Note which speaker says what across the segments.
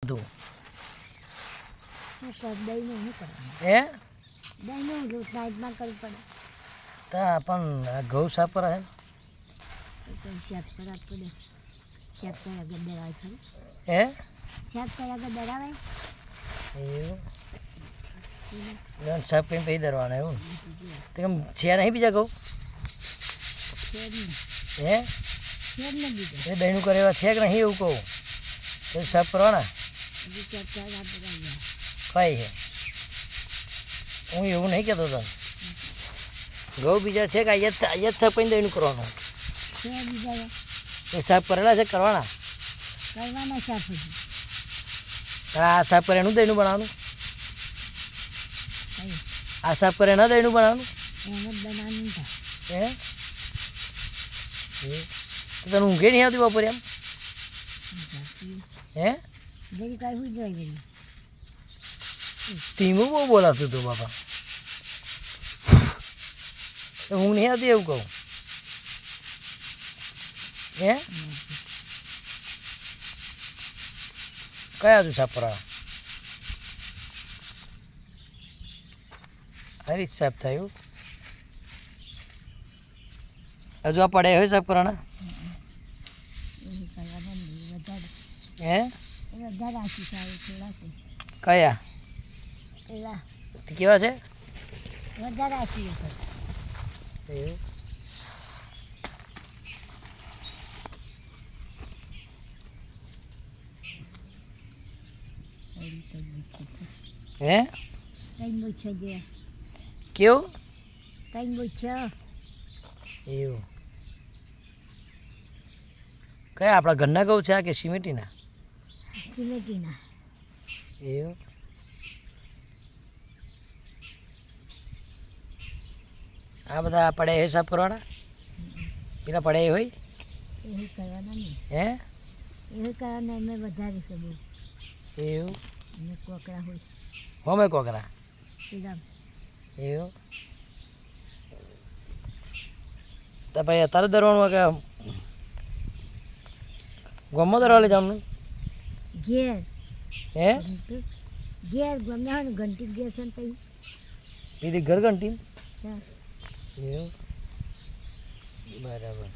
Speaker 1: તું
Speaker 2: હે
Speaker 1: તા પણ ઘઉં સાફ કરે હે એવું સાફ કરીને પછી દરવાના એવું તો કેમ છે નહીં બીજા ઘઉં હે એ દહીંનું કરે એવા છે કે નહીં એવું કહું તો સાફ કરવાના કઈ છે હું એવું નહીં કહેતો તને ઘઉં બીજા છે કે અહીંયા જ સાફ કરીને દહીંનું કરવાનું એ સાફ કરેલા છે કરવાના આ સાફ કરે એનું દહીંનું બનાવવાનું આ સાફ કરે ના દહીંનું બનાવવાનું હે તને ઊંઘે નહીં આવતી બપોરે એમ હે ધીમું બહુ બોલાવતું તું બાપા ઊંઘ નહીં આવતી એવું કહું હે કયા તું સાફ કરાવ આ રીત સાફ થયું હજુ આ પડે હોય સાફ કરવાના હે કયા કેવા છે એવું હે કેવું એવું કયા આપણા ઘરના ઘઉં છે આ કે સિમેન્ટીના એવું આ બધા પડે એ સાફ કરવાના પેલા પડે એ હોય હે એવું હોમે કોકરા એવું તો ભાઈ અત્યારે દરવાનું કે ગમો દરવા લઈ જવાનું હે
Speaker 2: ઘંટી ઘેર છે
Speaker 1: પેલી ઘર ઘંટી એવું બરાબર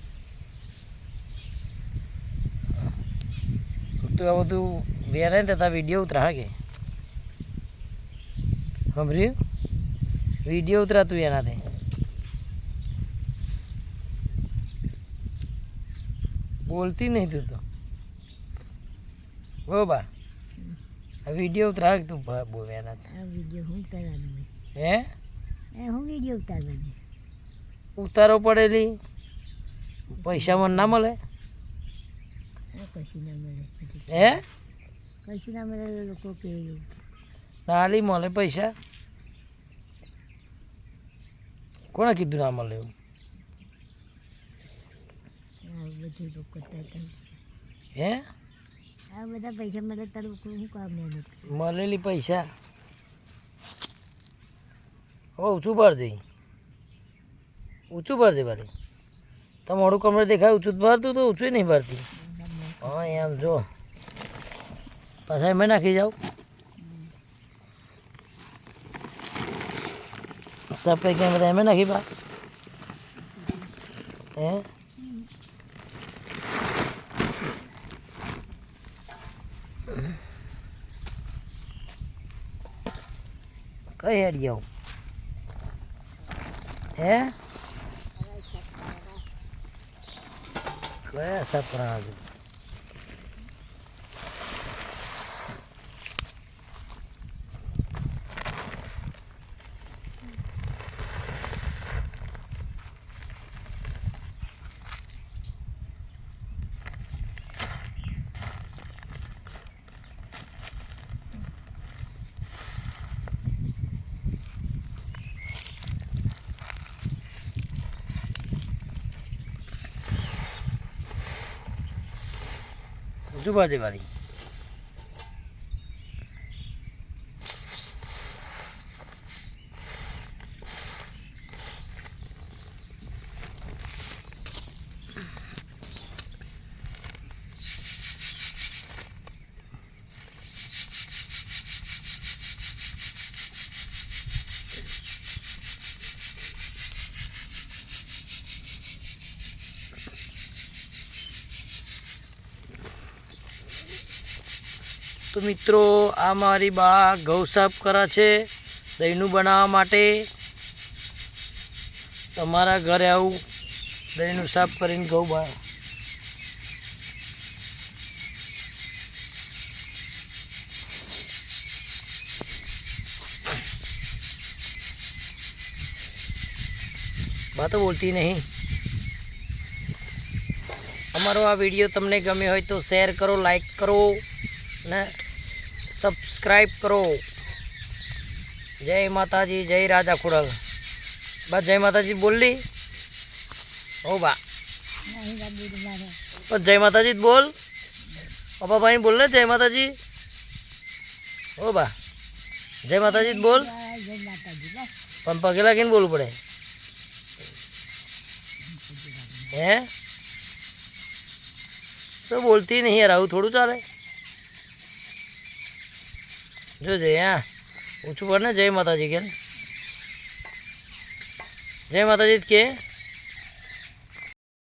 Speaker 1: તું આ બધું વેરાય ને તા વિડીયો ઉતરા હા કે સાંભળ્યું વિડીયો ઉતરા તું એનાથી બોલતી નહીં તું તો બહુ બા આ વિડીયો ઉતરા તું બોલ એનાથી હે ઉતારો પડેલી પૈસા મને ના મળે હે નાલી મળે પૈસા કોણે કીધું ના મળે એવું હે
Speaker 2: બધા પૈસા મળે તારું શું કામ
Speaker 1: મળેલી પૈસા ઊંચું ભરજે ઊંચું ભરજે ભાઈ તમારું કમરે દેખાય ઊંચું જ ભરતું તો ઊંચું નહીં ભરતી હા એમ જો પાછા એમ નાખી જાઉં સફાઈ કેમ બધા એમ નાખી પા હે કઈ હેડી જાઉં હે કયા સપના હતું ઊંચું ભરજે વાળી તો મિત્રો આ મારી બા ઘઉં સાફ કરે છે દહીંનું બનાવવા માટે. તમારા ઘરે આવું દહીંનું સાફ કરીને ઘઉં બા बात बोलती नहीं. અમારો આ વિડીયો તમને ગમ્યો હોય તો શેર કરો, લાઈક કરો ને સબસ્ક્રાઈબ કરો. જય માતાજી, જય રાજા ખોડલ. બસ જય માતાજી બોલ લી. ઓ બા
Speaker 2: નહીં બાબુ મારે
Speaker 1: બસ જય માતાજી બોલ. પપ્પા ભાઈ બોલ ને જય માતાજી. ઓ બા જય માતાજી બોલ.
Speaker 2: જય માતાજી બસ
Speaker 1: પણ પગે લાગીને બોલવું પડે હે. તો બોલતી નહીં યાર, આવું થોડું ચાલે. જોજે હા ઊંચું પડ ને. જય માતાજી કે જય માતાજી કે